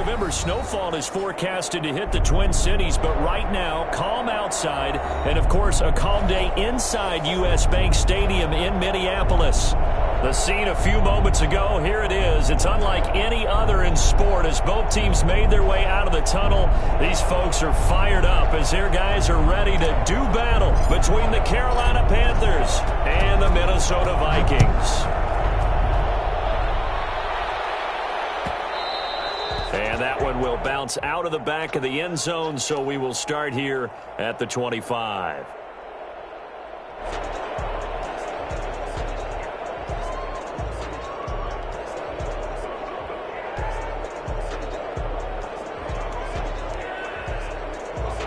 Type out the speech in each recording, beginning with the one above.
November snowfall is forecasted to hit the Twin Cities, but right now, calm outside, and of course, a calm day inside U.S. Bank Stadium in Minneapolis. The scene a few moments ago, here it is. It's unlike any other in sport as both teams made their way out of the tunnel. These folks are fired up as their guys are ready to do battle between the Carolina Panthers and the Minnesota Vikings. And that one will bounce out of the back of the end zone, so we will start here at the 25.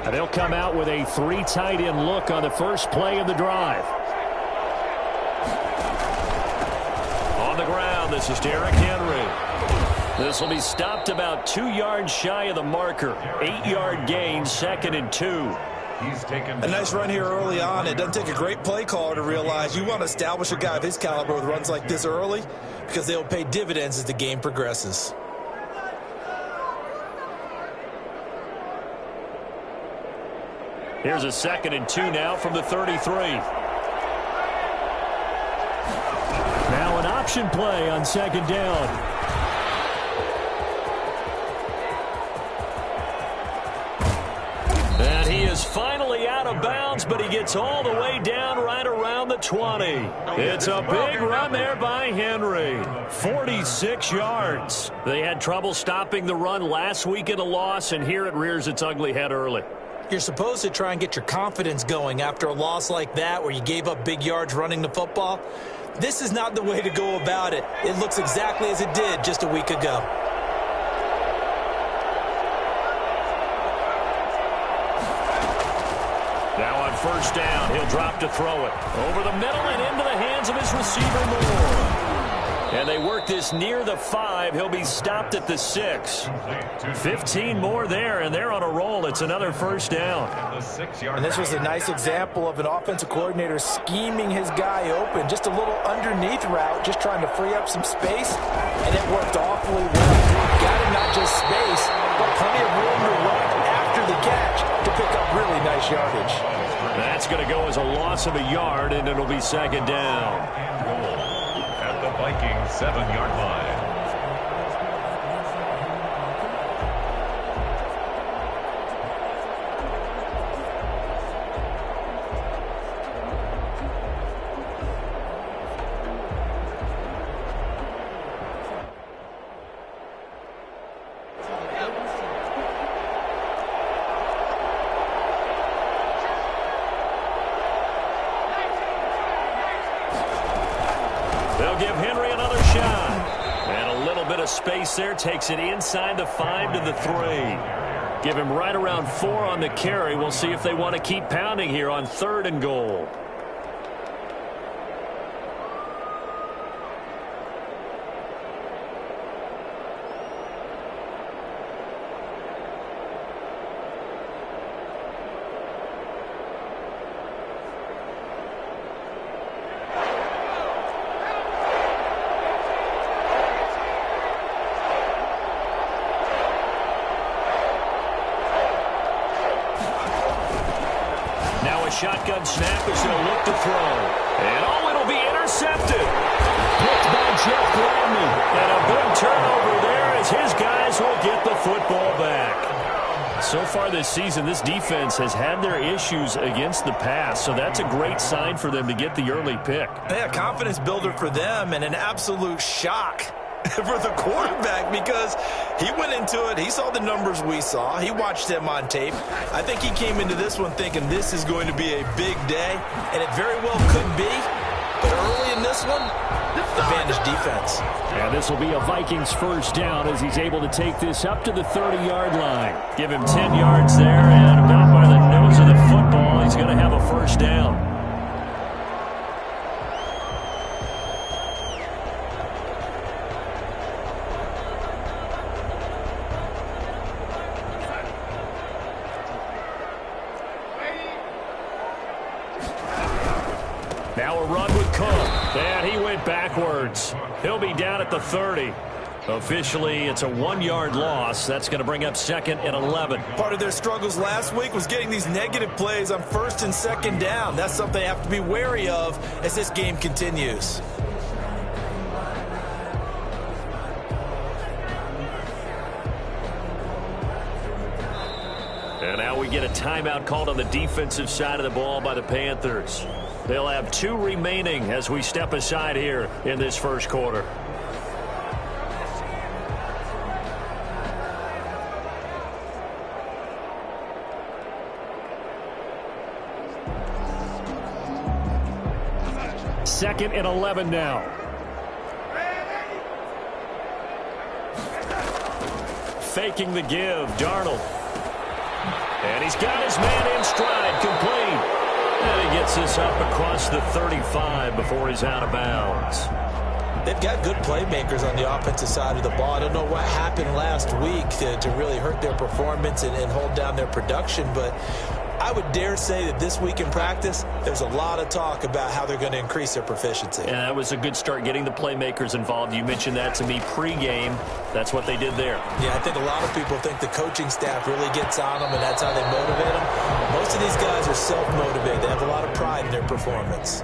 And they'll come out with a 3 tight end look on the first play of the drive. On the ground, this is Derrick Henry. This will be stopped about 2 yards shy of the marker. 8-yard gain, 2nd and 2. A nice run here early on. It doesn't take a great play caller to realize you want to establish a guy of his caliber with runs like this early because they'll pay dividends as the game progresses. Here's a 2nd and 2 now from the 33. Now an option play on 2nd down. And he is finally out of bounds, but he gets all the way down right around the 20. It's a big run there by Henry. 46 yards. They had trouble stopping the run last week in a loss, and here it rears its ugly head early. You're supposed to try and get your confidence going after a loss like that where you gave up big yards running the football. This is not the way to go about it. It looks exactly as it did just a week ago. Now on first down, he'll drop to throw it. Over the middle and into the hands of his receiver Moore. And they work this near the 5. He'll be stopped at the 6. 15 more there, and they're on a roll. It's another first down. And this was a nice example of an offensive coordinator scheming his guy open. Just a little underneath route, just trying to free up some space, and it worked awfully well. Got him not just space, but plenty of room to run after the catch to pick up really nice yardage. That's going to go as a loss of a yard, and it'll be 2nd down. At the Vikings 7-yard line. They'll give Henry another shot. And a little bit of space there. Takes it inside the 5 to the 3. Give him right around 4 on the carry. We'll see if they want to keep pounding here on 3rd and goal. Shotgun snap is going to look to throw. And it'll be intercepted. Picked by Jeff Gladney. And a big turnover there as his guys will get the football back. So far this season, this defense has had their issues against the pass, so that's a great sign for them to get the early pick. Yeah, confidence builder for them and an absolute shock for the quarterback because he went into it. He saw the numbers we saw. He watched them on tape. I think he came into this one thinking this is going to be a big day, and it very well could be. But early in this one, advantage defense. And this will be a Vikings first down as he's able to take this up to the 30-yard line. Give him 10 yards there, and about by the nose of the football, he's going to have a first down. Now a run with Cook. And he went backwards. He'll be down at the 30. Officially, it's a 1-yard loss. That's going to bring up 2nd and 11. Part of their struggles last week was getting these negative plays on 1st and 2nd down. That's something they have to be wary of as this game continues. And now we get a timeout called on the defensive side of the ball by the Panthers. They'll have 2 remaining as we step aside here in this first quarter. Second and 11 now. Faking the give, Darnold. And he's got his man in stride, complete. And he gets this up across the 35 before he's out of bounds. They've got good playmakers on the offensive side of the ball. I don't know what happened last week to really hurt their performance and hold down their production, but I would dare say that this week in practice, there's a lot of talk about how they're going to increase their proficiency. Yeah, that was a good start getting the playmakers involved. You mentioned that to me pregame. That's what they did there. Yeah, I think a lot of people think the coaching staff really gets on them, and that's how they motivate them. Most of these guys are self-motivated. They have a lot of pride in their performance.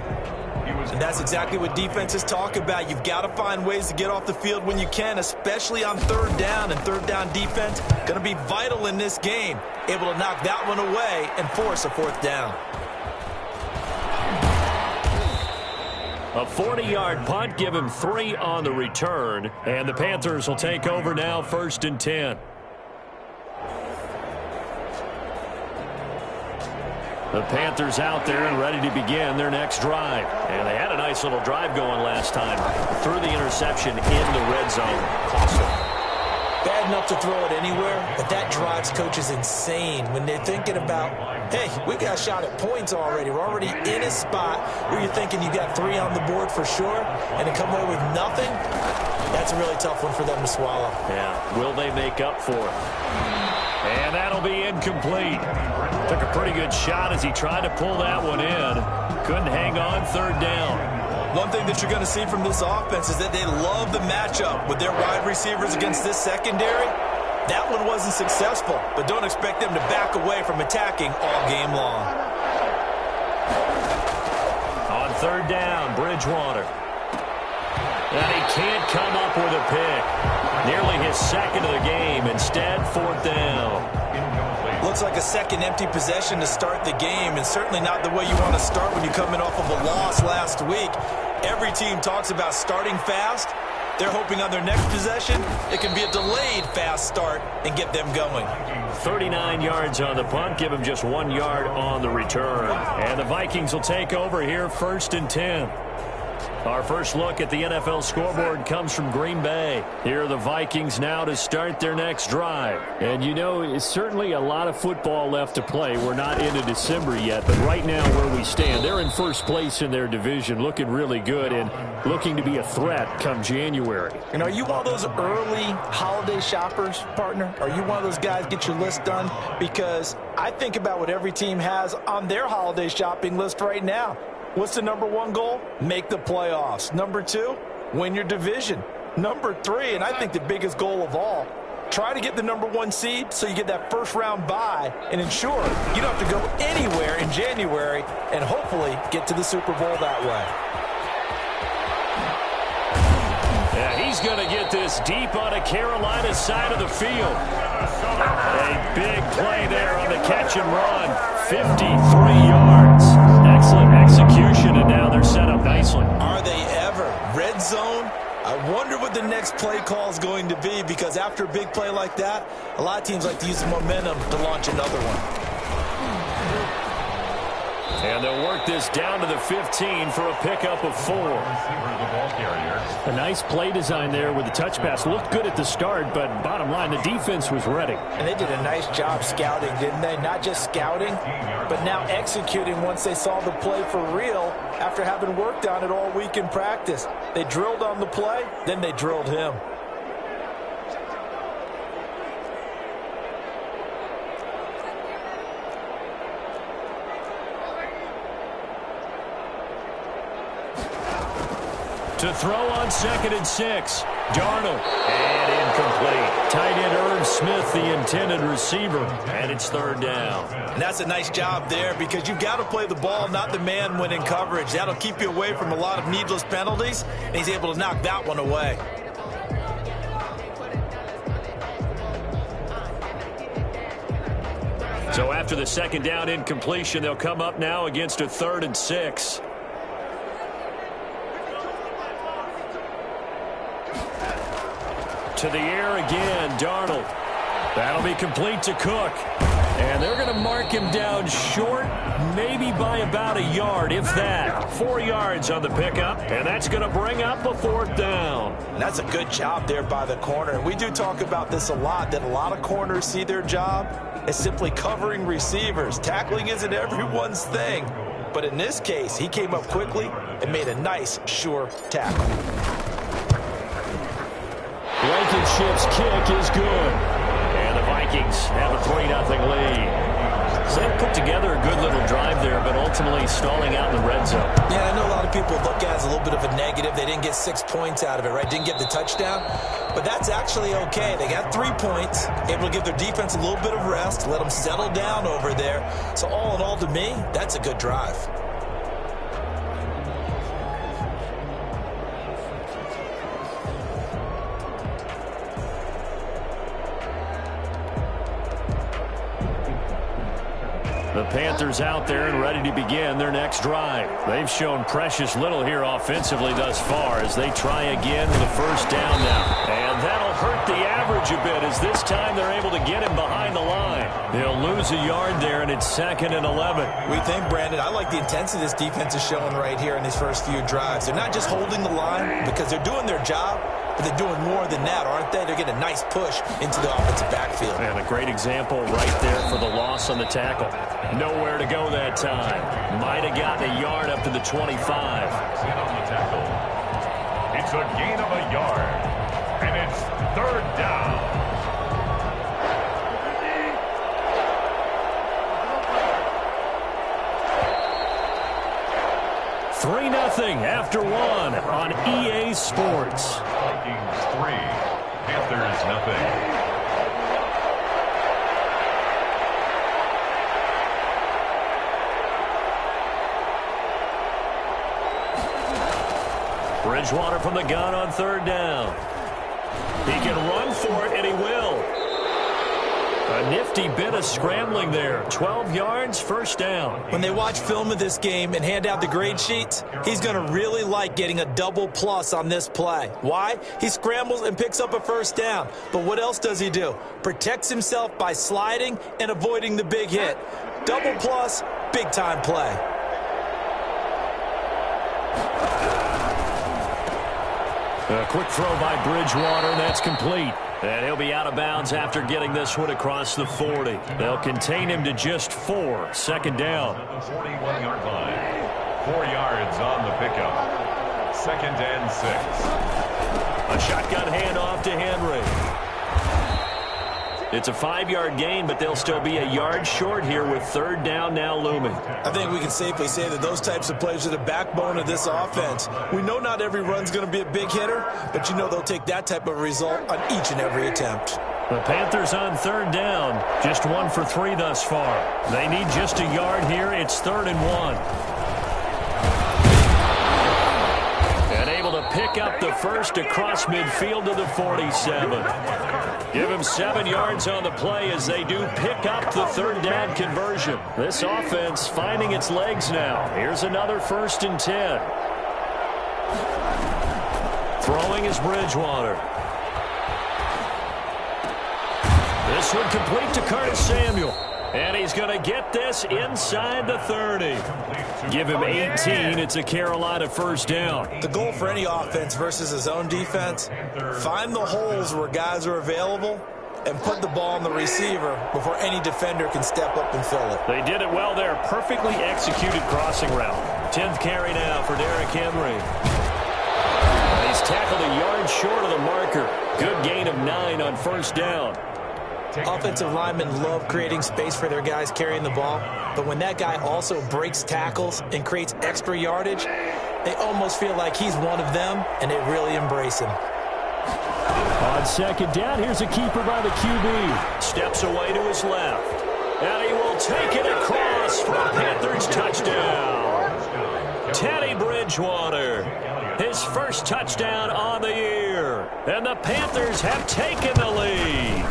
And that's exactly what defenses talk about. You've got to find ways to get off the field when you can, especially on 3rd down. And 3rd down defense going to be vital in this game. Able to knock that one away and force a 4th down. A 40-yard punt, give him 3 on the return. And the Panthers will take over now, 1st and 10. The Panthers out there and ready to begin their next drive. And they had a nice little drive going last time. Threw the interception in the red zone. Cost them. Bad enough to throw it anywhere, but that drives coaches insane when they're thinking about, hey, we got a shot at points already. We're already in a spot where you're thinking you got 3 on the board for sure, and to come away with nothing, that's a really tough one for them to swallow. Yeah, will they make up for it? And that'll be incomplete. Took a pretty good shot as he tried to pull that one in. Couldn't hang on 3rd down. One thing that you're going to see from this offense is that they love the matchup with their wide receivers against this secondary. That one wasn't successful, but don't expect them to back away from attacking all game long. On 3rd down, Bridgewater. And he can't come up with a pick. Nearly his 2nd of the game. Instead, 4th down. Looks like a second empty possession to start the game, and certainly not the way you want to start when you're coming off of a loss last week. Every team talks about starting fast. They're hoping on their next possession, it can be a delayed fast start and get them going. 39 yards on the punt, give them just 1 yard on the return. And the Vikings will take over here, 1st and 10. Our first look at the NFL scoreboard comes from Green Bay. Here are the Vikings now to start their next drive. And you know, it's certainly a lot of football left to play. We're not into December yet, but right now where we stand, they're in first place in their division, looking really good and looking to be a threat come January. And are you one of those early holiday shoppers, partner? Are you one of those guys get your list done? Because I think about what every team has on their holiday shopping list right now. What's the number 1 goal? Make the playoffs. Number 2, win your division. Number 3, and I think the biggest goal of all, try to get the number 1 seed so you get that first round bye and ensure you don't have to go anywhere in January and hopefully get to the Super Bowl that way. Yeah, he's going to get this deep on a Carolina side of the field. A big play there on the catch and run. 53 yards. Excellent execution, and now they're set up nicely. Are they ever? Red zone? I wonder what the next play call is going to be, because after a big play like that, a lot of teams like to use the momentum to launch another one. And they'll work this down to the 15 for a pickup of 4. A nice play design there with the touch pass. Looked good at the start, but bottom line, the defense was ready. And they did a nice job scouting, didn't they? Not just scouting, but now executing once they saw the play for real after having worked on it all week in practice. They drilled on the play, then they drilled him. To throw on 2nd and 6. Darnold. And incomplete. Tight end Irv Smith, the intended receiver. And it's third down. And that's a nice job there because you've got to play the ball, not the man when in coverage. That'll keep you away from a lot of needless penalties, and he's able to knock that one away. So after the second down incompletion, they'll come up now against a 3rd and 6. To the air again, Darnold. That'll be complete to Cook. And they're going to mark him down short, maybe by about a yard, if that. 4 yards on the pickup, and that's going to bring up a 4th down. And that's a good job there by the corner. And we do talk about this a lot, that a lot of corners see their job as simply covering receivers. Tackling isn't everyone's thing. But in this case, he came up quickly and made a nice, sure tackle. Blankenship's kick is good. And the Vikings have a 3-0 lead. So they put together a good little drive there, but ultimately stalling out in the red zone. Yeah, I know a lot of people look at it as a little bit of a negative. They didn't get 6 points out of it, right? Didn't get the touchdown. But that's actually okay. They got 3 points, able to give their defense a little bit of rest, let them settle down over there. So all in all, to me, that's a good drive. The Panthers out there and ready to begin their next drive. They've shown precious little here offensively thus far as they try again with a 1st down now. And that'll hurt the average a bit as this time they're able to get him behind the line. They'll lose a yard there, and it's 2nd and 11. We think, Brandon, I like the intensity this defense is showing right here in these first few drives. They're not just holding the line because they're doing their job, but they're doing more than that, aren't they? They're getting a nice push into the offensive backfield. And a great example right there for the loss on the tackle. Nowhere to go that time. Might have gotten a yard up to the 25. On the tackle. It's a gain of a yard. And it's 3rd down. Three 3-0 after 1 on EA Sports. Vikings 3, Panthers nothing. Bridgewater from the gun on 3rd down. He can run for it, and he will. A nifty bit of scrambling there. 12 yards, 1st down. When they watch film of this game and hand out the grade sheets, he's going to really like getting a double plus on this play. Why? He scrambles and picks up a 1st down. But what else does he do? Protects himself by sliding and avoiding the big hit. Double plus, big-time play. A quick throw by Bridgewater, and that's complete. And he'll be out of bounds after getting this one across the 40. They'll contain him to just 4. 2nd down. 41-yard line. 4 yards on the pickup. 2nd and 6. A shotgun handoff to Henry. It's a 5-yard gain, but they'll still be a yard short here with 3rd down now looming. I think we can safely say that those types of plays are the backbone of this offense. We know not every run's going to be a big hitter, but you know they'll take that type of result on each and every attempt. The Panthers on 3rd down, just 1 for 3 thus far. They need just a yard here. It's 3rd and 1. To pick up the 1st across midfield to the 47. Give him 7 yards on the play as they do pick up the 3rd down conversion. This offense finding its legs now. Here's another 1st and 10. Throwing is Bridgewater. This one complete to Curtis Samuel. And he's going to get this inside the 30. Give him 18. It's a Carolina 1st down. The goal for any offense versus his own defense, find the holes where guys are available and put the ball on the receiver before any defender can step up and fill it. They did it well there. Perfectly executed crossing route. 10th carry now for Derrick Henry. He's tackled a yard short of the marker. Good gain of 9 on 1st down. Offensive linemen love creating space for their guys carrying the ball, but when that guy also breaks tackles and creates extra yardage, they almost feel like he's one of them, and they really embrace him. On second down, here's a keeper by the QB. Steps away to his left. And he will take it across for a Panthers touchdown. Teddy Bridgewater, his first touchdown on the year. And the Panthers have taken the lead.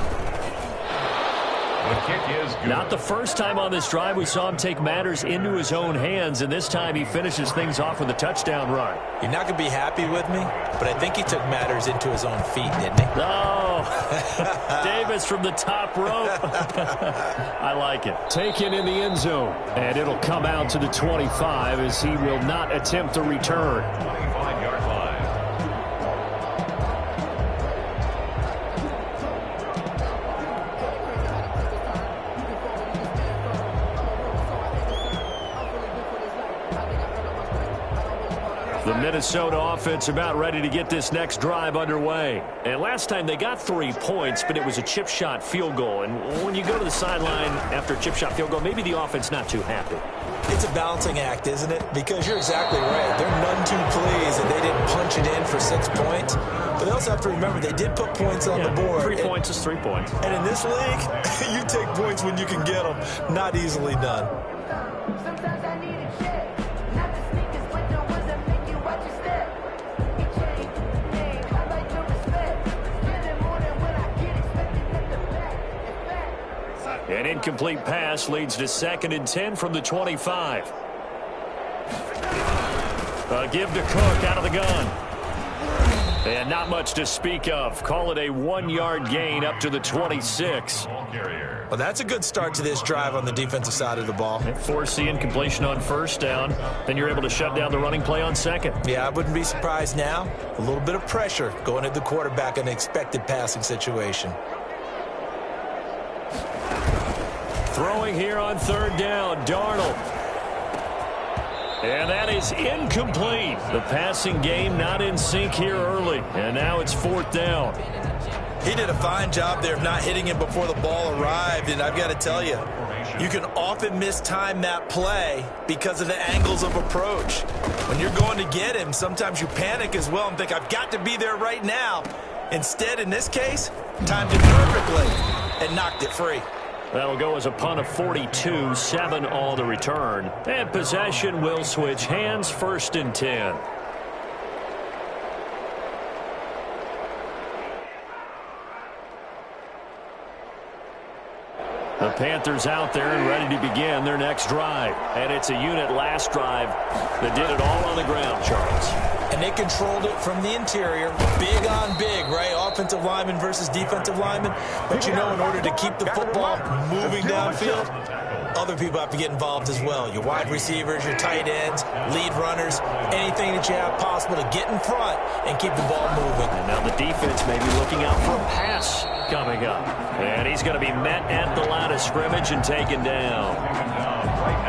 The kick is good. Not the first time on this drive we saw him take matters into his own hands, and this time he finishes things off with a touchdown run. You're not going to be happy with me, but I think he took matters into his own feet, didn't he? Oh, Davis from the top rope. I like it. Taken in the end zone, and it'll come out to the 25 as he will not attempt a return. 25-yard line. The Minnesota offense about ready to get this next drive underway. And last time they got 3 points, but it was a chip shot field goal. And when you go to the sideline after a chip shot field goal, maybe the offense not too happy. It's a balancing act, isn't it? Because you're exactly right. They're none too pleased that they didn't punch it in for 6 points. But they also have to remember they did put points on the board. 3 points is 3 points. And in this league, you take points when you can get them. Not easily done. Sometimes I need a check. Not the sneakers, but the ones that make you watch your step. It changed the game. I like your respect. Getting more than when I get expected at the back. An incomplete pass leads to 2nd and 10 from the 25. A give to Cook out of the gun. And not much to speak of. Call it a 1-yard gain up to the 26. Ball carrier. Well, that's a good start to this drive on the defensive side of the ball. Force the incompletion on first down. Then you're able to shut down the running play on second. Yeah, I wouldn't be surprised now. A little bit of pressure going at the quarterback in an expected passing situation. Throwing here on 3rd down, Darnold. And that is incomplete. The passing game not in sync here early. And now it's 4th down. He did a fine job there of not hitting him before the ball arrived. And I've got to tell you, you can often mistime that play because of the angles of approach. When you're going to get him, sometimes you panic as well and think, I've got to be there right now. Instead, in this case, timed it perfectly and knocked it free. That'll go as a punt of 42, 7 on the return. And possession will switch hands, 1st and 10. The Panthers out there and ready to begin their next drive. And it's a unit last drive that did it all on the ground, Charles. And they controlled it from the interior. Big on big, right? Offensive lineman versus defensive lineman. But you know, in order to keep the football moving downfield, other people have to get involved as well. Your wide receivers, your tight ends, lead runners, anything that you have possible to get in front and keep the ball moving. And now the defense may be looking out for a pass coming up. And he's going to be met at the line of scrimmage and taken down.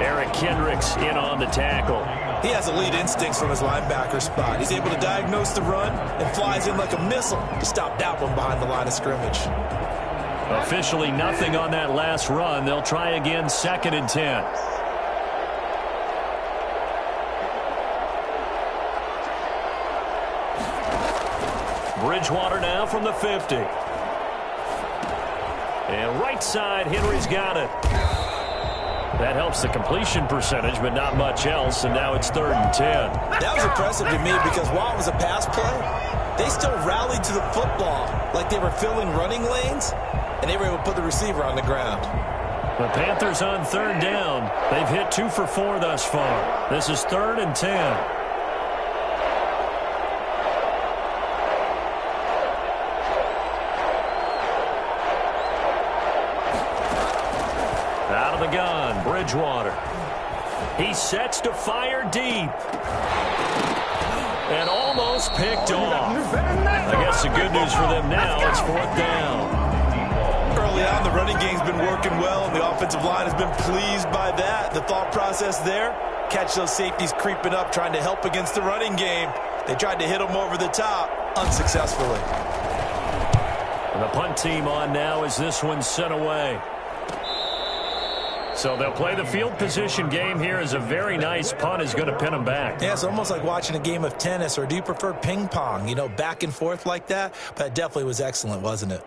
Eric Kendricks in on the tackle. He has elite instincts from his linebacker spot. He's able to diagnose the run and flies in like a missile to stop that one behind the line of scrimmage. Officially nothing on that last run. They'll try again, 2nd and 10. Bridgewater now from the 50. And right side, Henry's got it. That helps the completion percentage, but not much else, and now it's 3rd and 10. That was impressive to me because while it was a pass play, they still rallied to the football like they were filling running lanes, and they were able to put the receiver on the ground. The Panthers on 3rd down. They've hit 2 for 4 thus far. This is 3rd and 10. Out of the gun, Bridgewater. He sets to fire deep. And almost picked off. I guess the good news for them now, it's 4th down. Early on, the running game's been working well, and the offensive line has been pleased by that. The thought process there, catch those safeties creeping up, trying to help against the running game. They tried to hit them over the top, unsuccessfully. And the punt team on now as this one's sent away. So they'll play the field position game here as a very nice punt is going to pin them back. Yeah, it's almost like watching a game of tennis, or do you prefer ping pong, back and forth like that? But it definitely was excellent, wasn't it?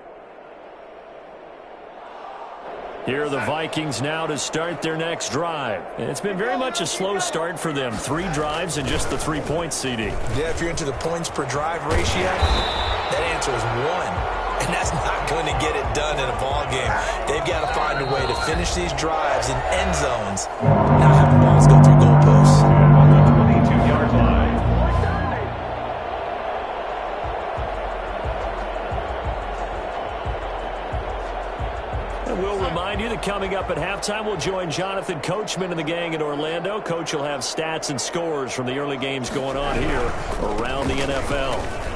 Here are the Vikings now to start their next drive. It's been very much a slow start for them. 3 drives and just the 3 points, CD. Yeah, if you're into the points per drive ratio, that answer is 1. And that's not going to get it done in a ball game. They've got to find a way to finish these drives in end zones, not have the balls go through goalposts. On the 22-yard line. And we'll remind you that coming up at halftime, we'll join Jonathan Coachman and the gang in Orlando. Coach will have stats and scores from the early games going on here around the NFL.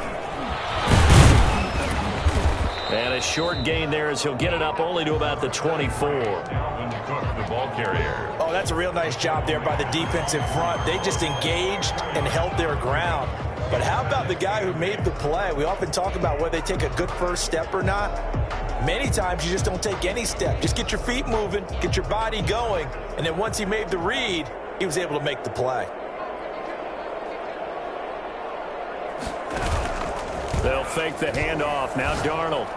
And a short gain there as he'll get it up only to about the 24. Dalvin Cook, the ball carrier. Oh, that's a real nice job there by the defense in front. They just engaged and held their ground. But how about the guy who made the play? We often talk about whether they take a good first step or not. Many times you just don't take any step. Just get your feet moving, get your body going, and then once he made the read, he was able to make the play. They'll fake the handoff. Now Darnold.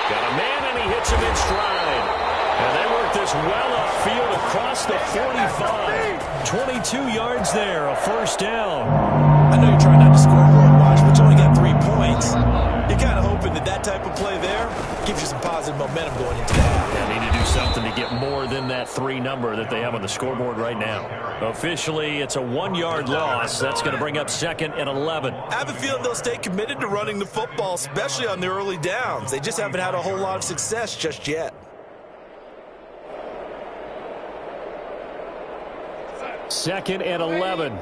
Got a man, and he hits him in stride. And they work this well upfield across the 45. 22 yards there, a first down. I know you're trying not to score more, Watch, but you only got 3 points. You're kind of hoping that type of play there gives you some positive momentum going into that. They need to do something to get more than that 3 number that they have on the scoreboard right now. Officially, it's a 1-yard loss. That's going to bring up 2nd and 11. I have a feeling they'll stay committed to running the football, especially on their early downs. They just haven't had a whole lot of success just yet. 2nd and 11.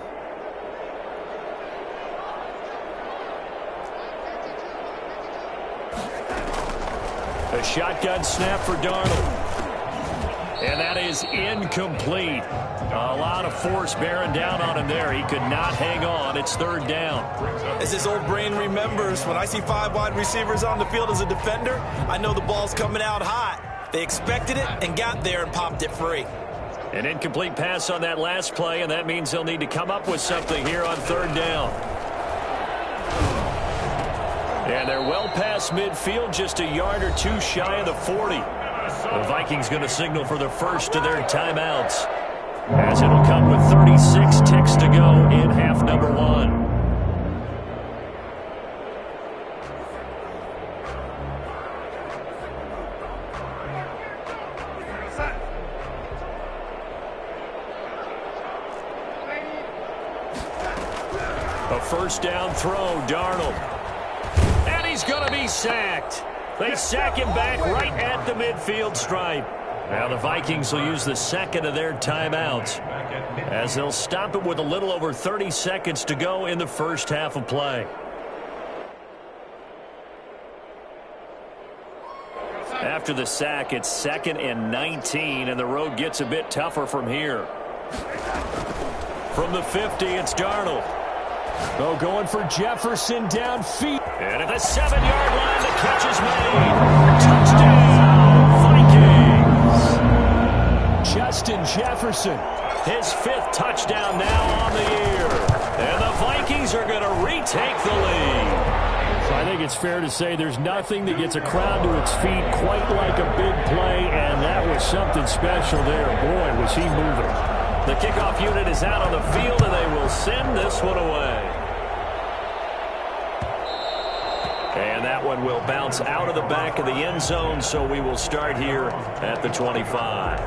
A shotgun snap for Darnold. And that is incomplete. A lot of force bearing down on him there. He could not hang on. It's 3rd down. As his old brain remembers, when I see 5 wide receivers on the field as a defender, I know the ball's coming out hot. They expected it and got there and popped it free. An incomplete pass on that last play, and that means they'll need to come up with something here on 3rd down. And they're well past midfield, just a yard or 2 shy of the 40. The Vikings going to signal for the first of their timeouts, as it'll come with 36 ticks to go in half number 1. A first down throw, Darnold. And he's going to be sacked. They sack him back right at the midfield stripe. Now the Vikings will use the 2nd of their timeouts, as they'll stop it with a little over 30 seconds to go in the first half of play. After the sack, it's 2nd and 19, and the road gets a bit tougher from here. From the 50, it's Darnold. Oh, going for Jefferson downfield. And at the 7-yard line, the catch is made. Touchdown, Vikings. Justin Jefferson, his 5th touchdown now on the year. And the Vikings are going to retake the lead. So I think it's fair to say there's nothing that gets a crowd to its feet quite like a big play, and that was something special there. Boy, was he moving. The kickoff unit is out on the field, and they will send this one away. And that one will bounce out of the back of the end zone, so we will start here at the 25.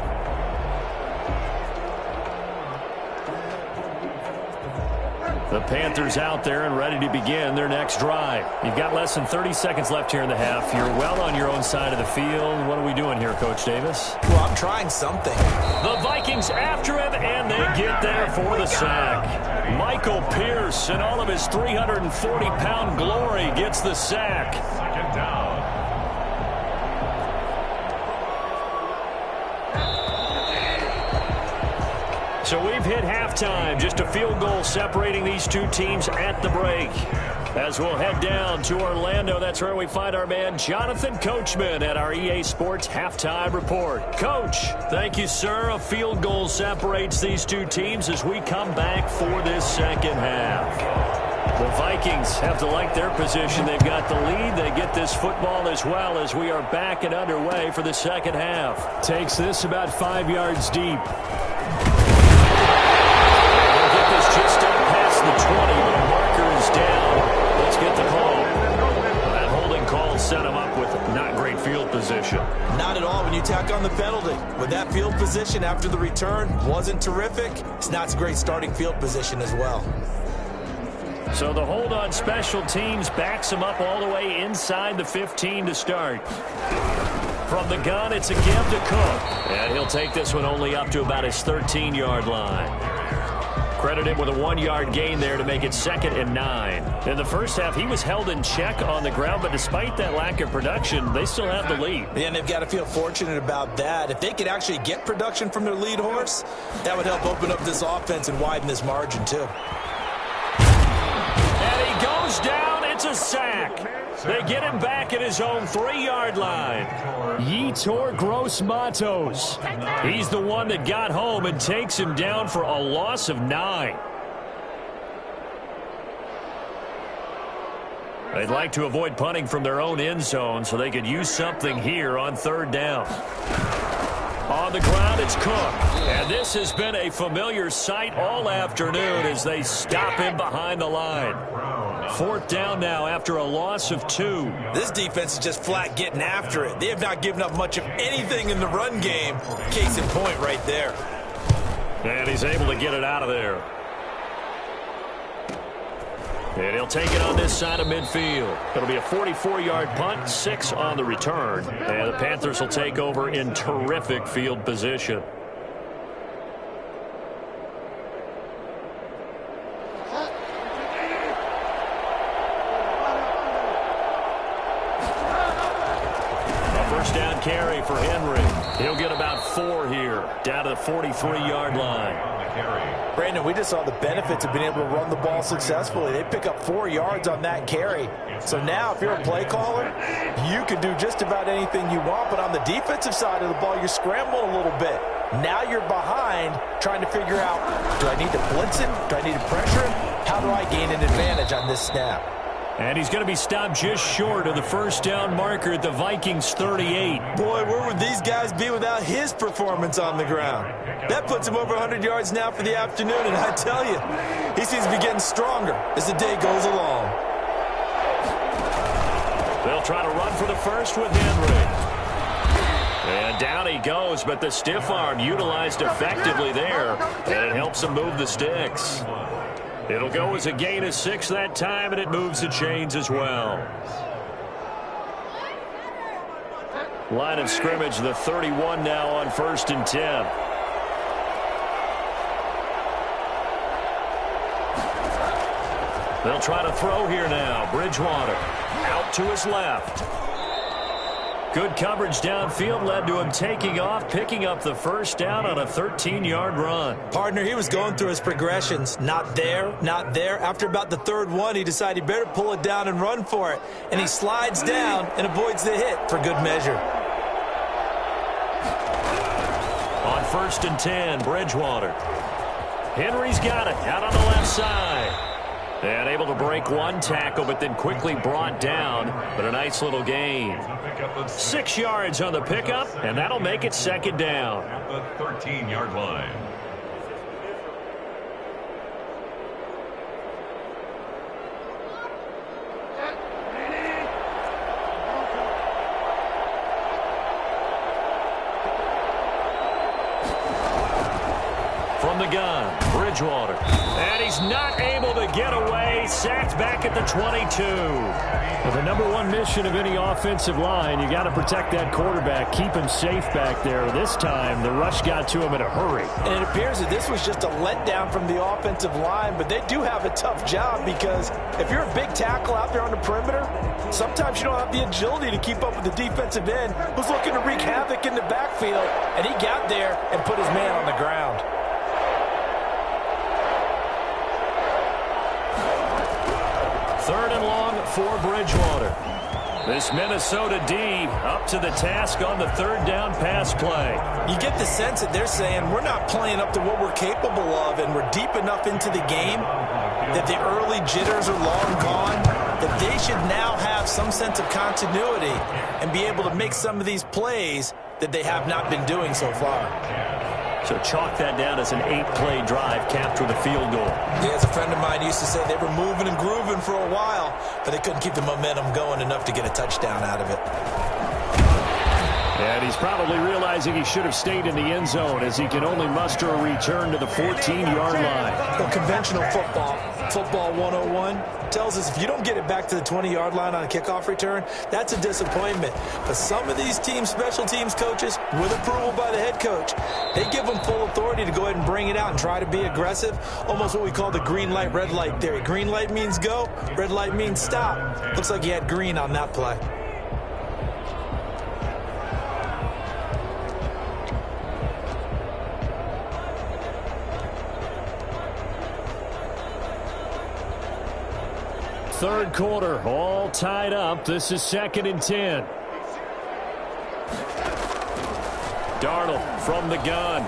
The Panthers out there and ready to begin their next drive. You've got less than 30 seconds left here in the half. You're well on your own side of the field. What are we doing here, Coach Davis? Well, I'm trying something. The Vikings after him, and they get there for the sack. Michael Pierce, in all of his 340-pound glory, gets the sack. 2nd down. So we've hit halftime. Just a field goal separating these two teams at the break. As we'll head down to Orlando, that's where we find our man Jonathan Coachman at our EA Sports Halftime Report. Coach, thank you, sir. A field goal separates these two teams as we come back for this second half. The Vikings have to like their position. They've got the lead. They get this football as well as we are back and underway for the second half. Takes this about 5 yards deep. They'll get this just up past the 20, but a marker is down. Let's get the call. That holding call set him up with not great field position. Not at all when you tack on the penalty. With that field position after the return wasn't terrific. It's not a great starting field position as well. So the hold on special teams backs him up all the way inside the 15 to start. From the gun, it's a give to Cook. And he'll take this one only up to about his 13-yard line. Credit him with a 1-yard gain there to make it 2nd and 9. In the first half, he was held in check on the ground, but despite that lack of production, they still have the lead. And they've got to feel fortunate about that. If they could actually get production from their lead horse, that would help open up this offense and widen this margin too. And he goes down. It's a sack. They get him back at his own 3-yard line. Yetur Gross-Matos. He's the one that got home and takes him down for a loss of 9. They'd like to avoid punting from their own end zone so they could use something here on 3rd down. On the ground, it's Cook. And this has been a familiar sight all afternoon as they stop him behind the line. 4th down now after a loss of 2. This defense is just flat getting after it. They have not given up much of anything in the run game. Case in point right there. And he's able to get it out of there. And he'll take it on this side of midfield. It'll be a 44-yard punt, 6 on the return. And the Panthers will take over in terrific field position. Carry for Henry. He'll get about 4 here, down to the 43-yard line. Brandon, we just saw the benefits of being able to run the ball successfully. They pick up 4 yards on that carry. So now if you're a play caller, you can do just about anything you want. But on the defensive side of the ball, you're scrambling a little bit. Now you're behind trying to figure out, do I need to blitz him? Do I need to pressure him? How do I gain an advantage on this snap? And he's going to be stopped just short of the 1st down marker at the Vikings 38. Boy, where would these guys be without his performance on the ground? That puts him over 100 yards now for the afternoon, and I tell you, he seems to be getting stronger as the day goes along. They'll try to run for the first with Henry. And down he goes, but the stiff arm utilized effectively there, and it helps him move the sticks. It'll go as a gain of 6 that time, and it moves the chains as well. Line of scrimmage, the 31 now on 1st and 10. They'll try to throw here now. Bridgewater out to his left. Good coverage downfield led to him taking off, picking up the 1st down on a 13-yard run. Partner, he was going through his progressions. Not there, not there. After about the 3rd one, he decided he better pull it down and run for it. And he slides down and avoids the hit for good measure. On 1st and 10, Bridgewater. Henry's got it out on the left side. And able to break 1 tackle, but then quickly brought down. But a nice little gain. 6 yards on the pickup, and that'll make it 2nd down. At the 13-yard line. From the gun, Bridgewater. And he's not able to get away. Sacked back at the 22. Well, the #1 mission of any offensive line, you got to protect that quarterback, keep him safe back there. This time, the rush got to him in a hurry. And it appears that this was just a letdown from the offensive line, but they do have a tough job because if you're a big tackle out there on the perimeter, sometimes you don't have the agility to keep up with the defensive end who's looking to wreak havoc in the backfield, and he got there and put his man on the ground. Third and long for Bridgewater. This Minnesota D up to the task on the third down pass play. You get the sense that they're saying we're not playing up to what we're capable of, and we're deep enough into the game that the early jitters are long gone, that they should now have some sense of continuity and be able to make some of these plays that they have not been doing so far. So chalk that down as an 8-play drive, capped with a field goal. Yeah, as a friend of mine used to say, they were moving and grooving for a while, but they couldn't keep the momentum going enough to get a touchdown out of it. And he's probably realizing he should have stayed in the end zone as he can only muster a return to the 14-yard line. Well, conventional football 101, tells us if you don't get it back to the 20-yard line on a kickoff return, that's a disappointment. But some of these teams, special teams coaches, with approval by the head coach, they give them full authority to go ahead and bring it out and try to be aggressive, almost what we call the green light, red light theory. Green light means go, red light means stop. Looks like he had green on that play. Third quarter, all tied up. This is 2nd and 10. Darnold from the gun.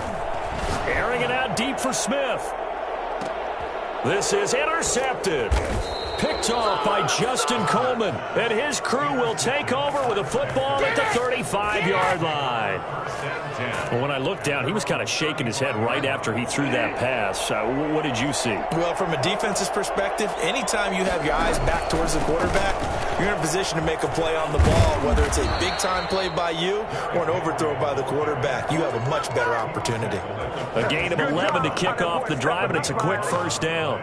Airing it out deep for Smith. This is intercepted. Picked off by Justin Coleman. And his crew will take over with a football at the 35-yard line. Well, when I looked down, he was kind of shaking his head right after he threw that pass. What did you see? Well, from a defense's perspective, anytime you have your eyes back towards the quarterback, you're in a position to make a play on the ball, whether it's a big-time play by you or an overthrow by the quarterback. You have a much better opportunity. A gain of 11 to kick off the drive, and it's a quick first down.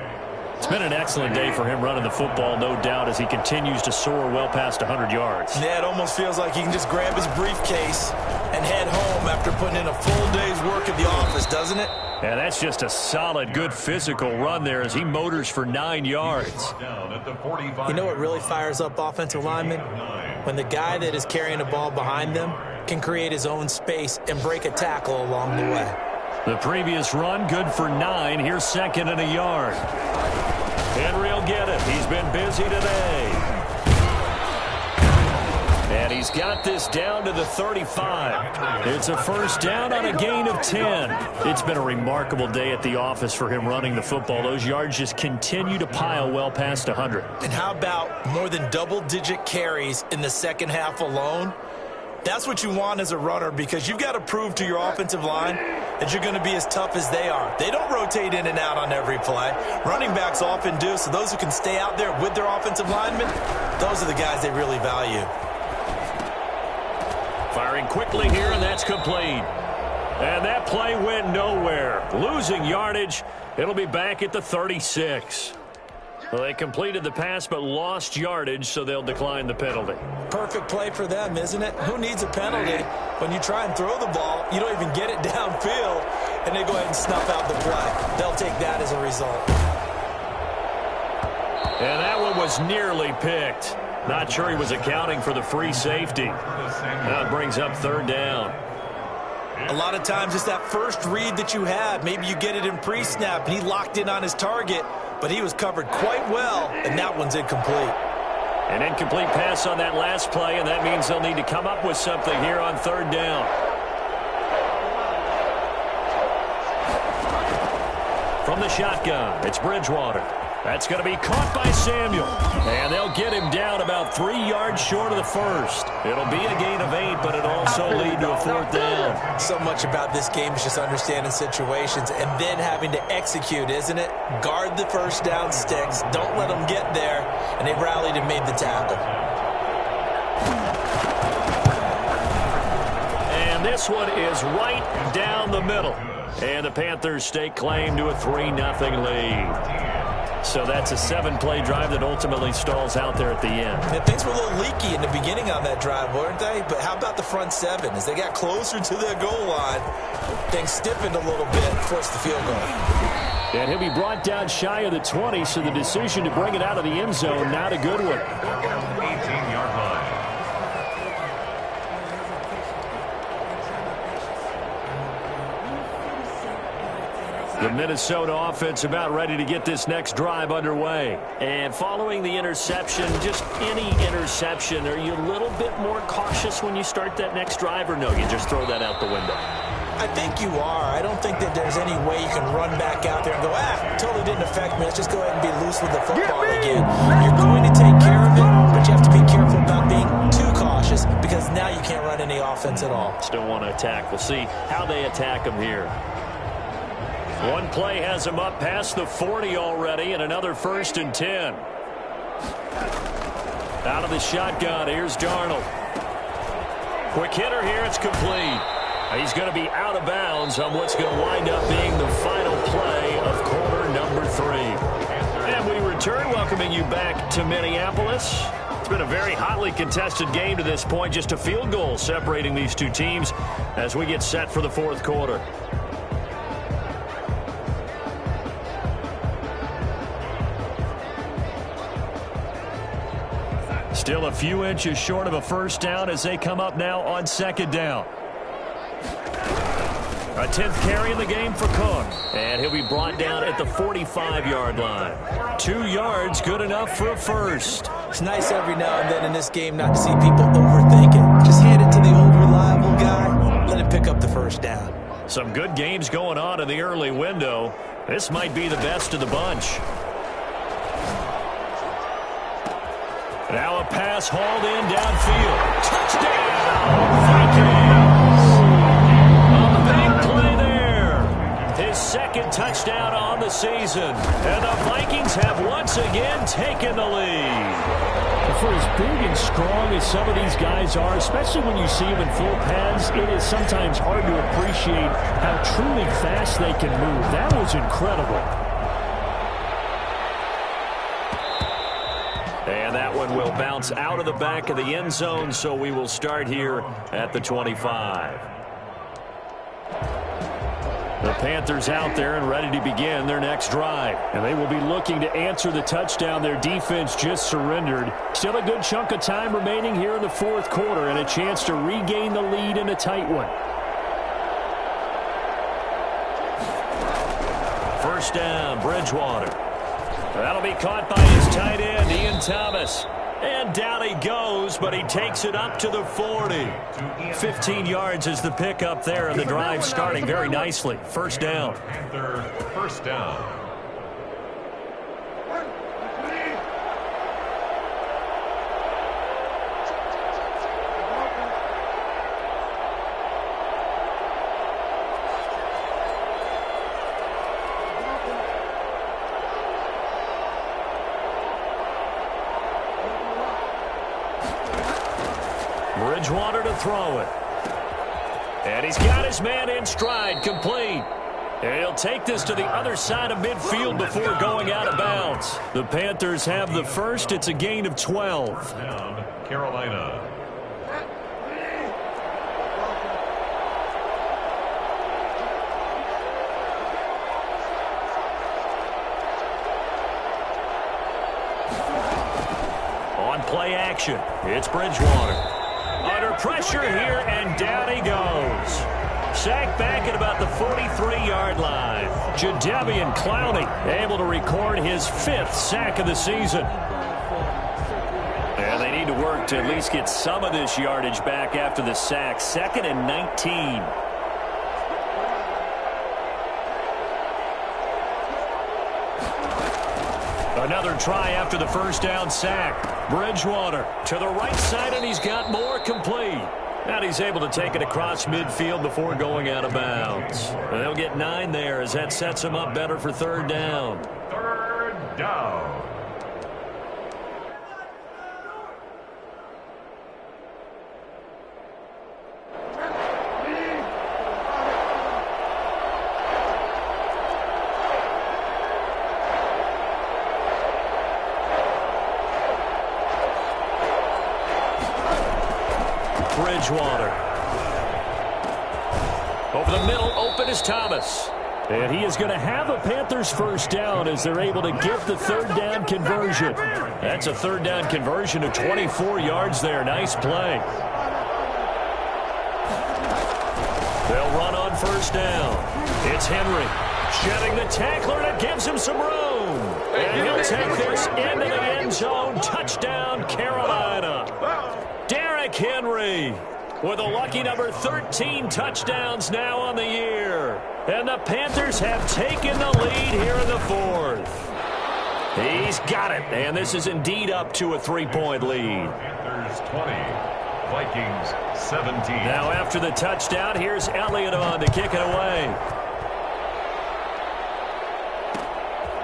It's been an excellent day for him running the football, no doubt, as he continues to soar well past 100 yards. Yeah, it almost feels like he can just grab his briefcase and head home after putting in a full day's work at the office, doesn't it? Yeah, that's just a solid, good physical run there as he motors for 9 yards. You know what really fires up offensive linemen? When the guy that is carrying the ball behind them can create his own space and break a tackle along the way. The previous run, good for 9. Here's 2nd and a yard. Henry will get it. He's been busy today. And he's got this down to the 35. It's a first down on a gain of 10. It's been a remarkable day at the office for him running the football. Those yards just continue to pile well past 100. And how about more than double-digit carries in the second half alone? That's what you want as a runner, because you've got to prove to your offensive line that you're going to be as tough as they are. They don't rotate in and out on every play. Running backs often do, so those who can stay out there with their offensive linemen, those are the guys they really value. Firing quickly here, and that's complete. And that play went nowhere. Losing yardage. It'll be back at the 36. Well, they completed the pass but lost yardage, so they'll decline the penalty. Perfect play for them, isn't it? Who needs a penalty when you try and throw the ball, you don't even get it downfield, and they go ahead and snuff out the play. They'll take that as a result. And that one was nearly picked. Not sure he was accounting for the free safety. Now it brings up 3rd down. A lot of times it's that first read that you have. Maybe you get it in pre-snap, and he locked in on his target, but he was covered quite well, and that one's incomplete. An incomplete pass on that last play, and that means they'll need to come up with something here on 3rd down. From the shotgun, it's Bridgewater. That's going to be caught by Samuel. And they'll get him down about 3 yards short of the first. It'll be a gain of 8, but it'll also lead to a 4th down. So much about this game is just understanding situations and then having to execute, isn't it? Guard the first down sticks. Don't let them get there. And they rallied and made the tackle. And this one is right down the middle. And the Panthers stake claim to a 3-0 lead. So that's a 7-play drive that ultimately stalls out there at the end. And things were a little leaky in the beginning on that drive, weren't they? But how about the front 7? As they got closer to their goal line, things stiffened a little bit, forced the field goal. And he'll be brought down shy of the 20, so the decision to bring it out of the end zone, not a good one. 18-yard line. The Minnesota offense about ready to get this next drive underway. And following the interception, just any interception, are you a little bit more cautious when you start that next drive, or no, you just throw that out the window? I think you are. I don't think that there's any way you can run back out there and go, totally didn't affect me. Let's just go ahead and be loose with the football again. You're going to take care of it, but you have to be careful about being too cautious because now you can't run any offense at all. Still want to attack. We'll see how they attack them here. One play has him up past the 40 already, and another 1st and 10. Out of the shotgun, here's Darnold. Quick hitter here, it's complete. He's going to be out of bounds on what's going to wind up being the final play of quarter number 3. And we return, welcoming you back to Minneapolis. It's been a very hotly contested game to this point, just a field goal separating these two teams as we get set for the 4th quarter. Still a few inches short of a first down as they come up now on 2nd down. A 10th carry in the game for Cook. And he'll be brought down at the 45-yard line. 2 yards, good enough for a first. It's nice every now and then in this game not to see people overthink it. Just hand it to the old reliable guy. Let him pick up the first down. Some good games going on in the early window. This might be the best of the bunch. Now a pass hauled in downfield. Touchdown, Vikings! A big play there. His 2nd touchdown on the season. And the Vikings have once again taken the lead. For as big and strong as some of these guys are, especially when you see them in full pads, it is sometimes hard to appreciate how truly fast they can move. That was incredible. And that one will bounce out of the back of the end zone, so we will start here at the 25. The Panthers out there and ready to begin their next drive. And they will be looking to answer the touchdown their defense just surrendered. Still a good chunk of time remaining here in the 4th quarter and a chance to regain the lead in a tight one. First down, Bridgewater. That'll be caught by his tight end, Ian Thomas. And down he goes, but he takes it up to the 40. 15 yards is the pickup there, and the drive starting very nicely. First down. Panthers, first down. Bridgewater to throw it. And he's got his man in stride, complete. And he'll take this to the other side of midfield before going out of bounds. The Panthers have the first. It's a gain of 12. Down, Carolina. On play action, it's Bridgewater. Under pressure here, and down he goes. Sacked back at about the 43-yard line. Jadeveon Clowney able to record his 5th sack of the season. And they need to work to at least get some of this yardage back after the sack. 2nd and 19. Another try after the first down sack. Bridgewater to the right side, and he's got more, complete. And he's able to take it across midfield before going out of bounds. And they'll get 9 there as that sets him up better for 3rd down. 3rd down. Bridgewater. Over the middle, open is Thomas. And he is going to have a Panthers first down as they're able to get the 3rd down conversion. That's a 3rd down conversion of 24 yards there. Nice play. They'll run on first down. It's Henry. Shedding the tackler, and it gives him some room. And he'll take this into the end zone. Touchdown, Carolina. Derrick Henry with a lucky number 13 touchdowns now on the year. And the Panthers have taken the lead here in the fourth. He's got it, and this is indeed up to a 3-point lead. Panthers 20, Vikings 17. Now after the touchdown, here's Elliott on to kick it away.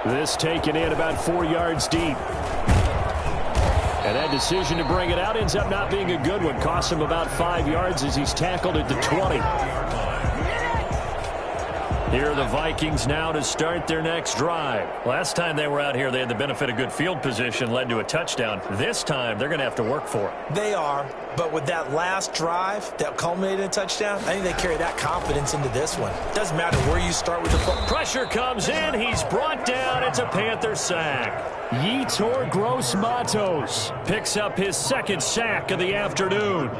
This taken in about 4 yards deep. And that decision to bring it out ends up not being a good one. Costs him about 5 yards as he's tackled at the 20. Here are the Vikings now to start their next drive. Last time they were out here, they had the benefit of good field position, led to a touchdown. This time, they're going to have to work for it. They are, but with that last drive that culminated in a touchdown, I think they carry that confidence into this one. Doesn't matter where you start with the football. Pressure comes in. He's brought down. It's a Panther sack. Yetur Gross-Matos Picks up his second sack of the afternoon.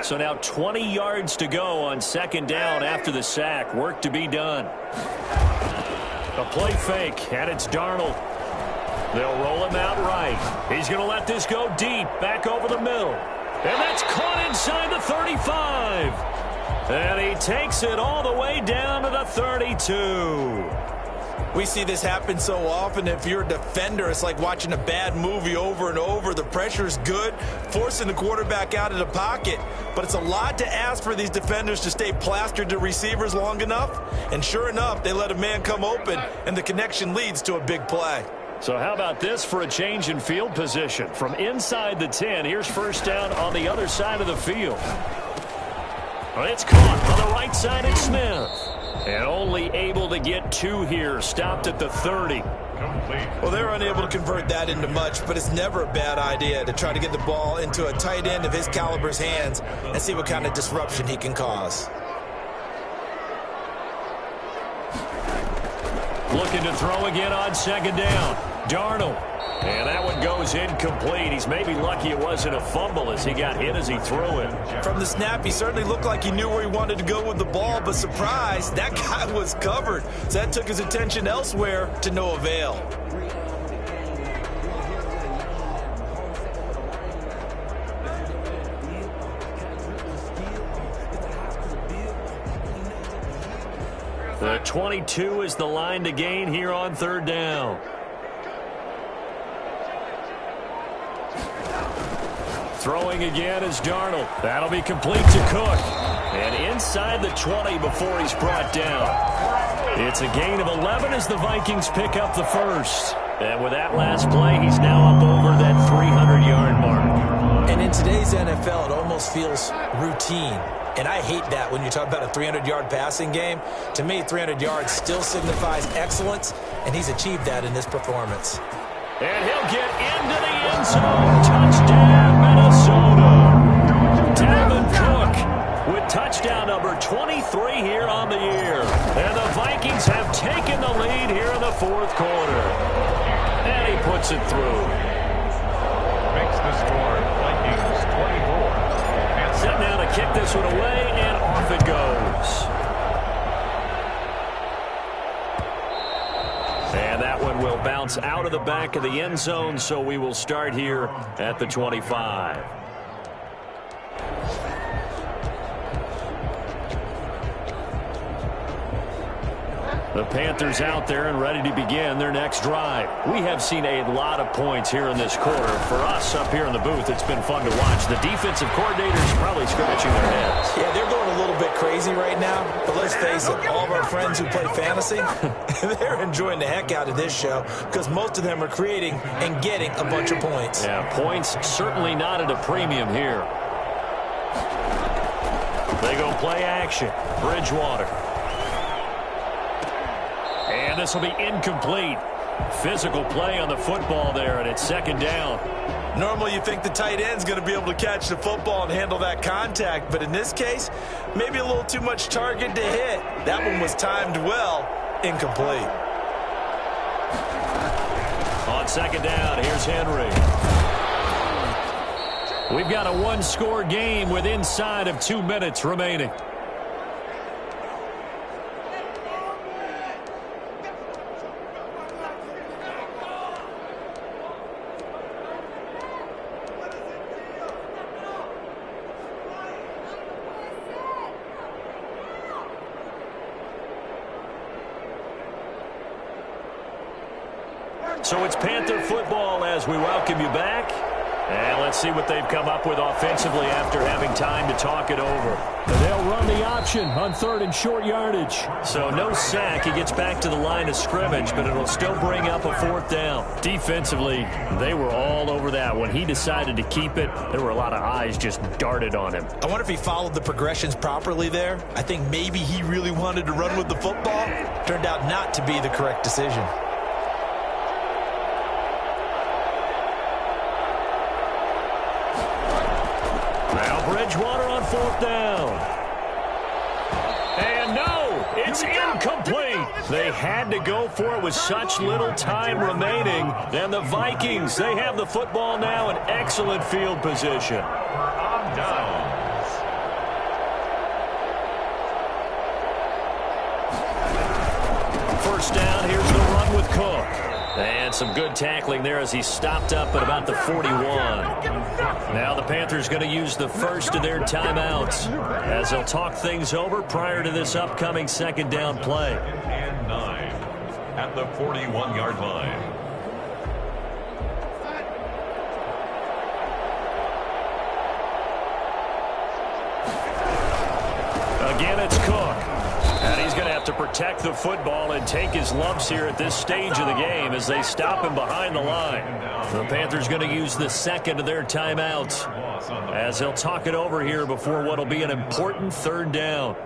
So now 20 yards to go on second down after the sack. Work to be done. A play fake, and it's Darnold. They'll roll him out right. He's going to let this go deep, back over the middle. And that's caught inside the 35. And he takes it all the way down to the 32. We see this happen so often. If you're a defender, it's like watching a bad movie over and over. The pressure is good, forcing the quarterback out of the pocket. But it's a lot to ask for these defenders to stay plastered to receivers long enough. And sure enough, they let a man come open, and the connection leads to a big play. So how about this for a change in field position? From inside the 10, here's first down on the other side of the field. It's caught on the right side at Smith. And only able to get 2 here. Stopped at the 30. Well, they're unable to convert that into much, but it's never a bad idea to try to get the ball into a tight end of his caliber's hands and see what kind of disruption he can cause. Looking to throw again on second down. Darnold. And that one goes incomplete. He's maybe lucky it wasn't a fumble as he got hit as he threw it. From the snap, he certainly looked like he knew where he wanted to go with the ball, but surprise, that guy was covered. So that took his attention elsewhere to no avail. The 22 is the line to gain here on third down. Throwing again is Darnold. That'll be complete to Cook. And inside the 20 before he's brought down. It's a gain of 11 as the Vikings pick up the first. And with that last play, he's now up over that 300-yard mark. And in today's NFL, it almost feels routine. And I hate that when you talk about a 300-yard passing game. To me, 300 yards still signifies excellence, and he's achieved that in this performance. And he'll get into the end zone. Touchdown, Minnesota. Dalvin Cook with touchdown number 23 here on the year. And the Vikings have taken the lead here in the fourth quarter. And he puts it through. Makes the score, Vikings 24. Set now to kick this one away, and off it goes. And that one will bounce out of the back of the end zone, so we will start here at the 25. The Panthers out there and ready to begin their next drive. We have seen a lot of points here in this quarter. For us up here in the booth, it's been fun to watch. The defensive coordinators probably scratching their heads. Yeah, they're going a little bit crazy right now. But let's face it, all of our friends who play fantasy, they're enjoying the heck out of this show because most of them are creating and getting a bunch of points. Yeah, points certainly not at a premium here. They go play action. Bridgewater. And this will be incomplete. Physical play on the football there, and it's second down. Normally you think the tight end's going to be able to catch the football and handle that contact, but in this case, maybe a little too much target to hit. That one was timed well, incomplete. On second down, here's Henry. We've got a one-score game with inside of 2 minutes remaining. So it's Panther football as we welcome you back. And let's see what they've come up with offensively after having time to talk it over. They'll run the option on 3rd and short yardage. So no sack. He gets back to the line of scrimmage, but it'll still bring up a 4th down. Defensively, they were all over that. When he decided to keep it, there were a lot of eyes just darted on him. I wonder if he followed the progressions properly there. I think maybe he really wanted to run with the football. Turned out not to be the correct decision. Bridgewater on 4th down. And no, it's incomplete. They had to go for it with such little time remaining. And the Vikings, they have the football now in excellent field position. On downs. First down, here's the run with Cook. And some good tackling there as he stopped up at about the 41. Now the Panthers going to use the first of their timeouts as they'll talk things over prior to this upcoming second down play. 2nd and 9 at the 41-yard line. Again, it's Cook. And he's going to have to protect the football and take his lumps here at this stage of the game as they stop him behind the line. The Panthers going to use the second of their timeouts as they'll talk it over here before what will be an important 3rd down.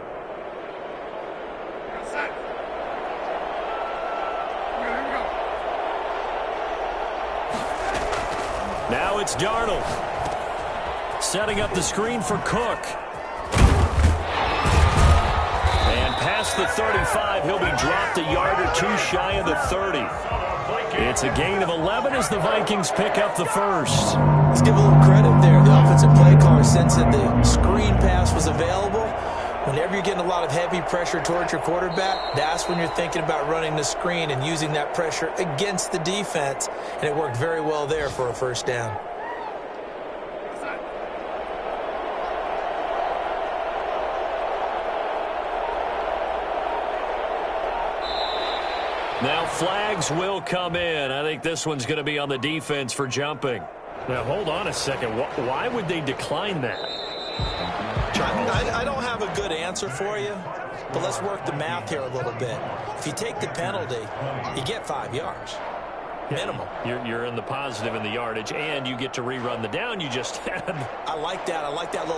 Now it's Darnold. Setting up the screen for Cook. Past the 35, he'll be dropped a yard or two shy of the 30. It's a gain of 11 as the Vikings pick up the first. Let's give a little credit there. The offensive play caller sensed that the screen pass was available. Whenever you're getting a lot of heavy pressure towards your quarterback, that's when you're thinking about running the screen and using that pressure against the defense. And it worked very well there for a first down. Now flags will come in. I think this one's going to be on the defense for jumping. Now hold on a second. Why would they decline that? I don't have a good answer for you, but let's work the math here a little bit. If you take the penalty, you get 5 yards. Minimum. You're in the positive in the yardage, and you get to rerun the down you just had. I like that. I like that little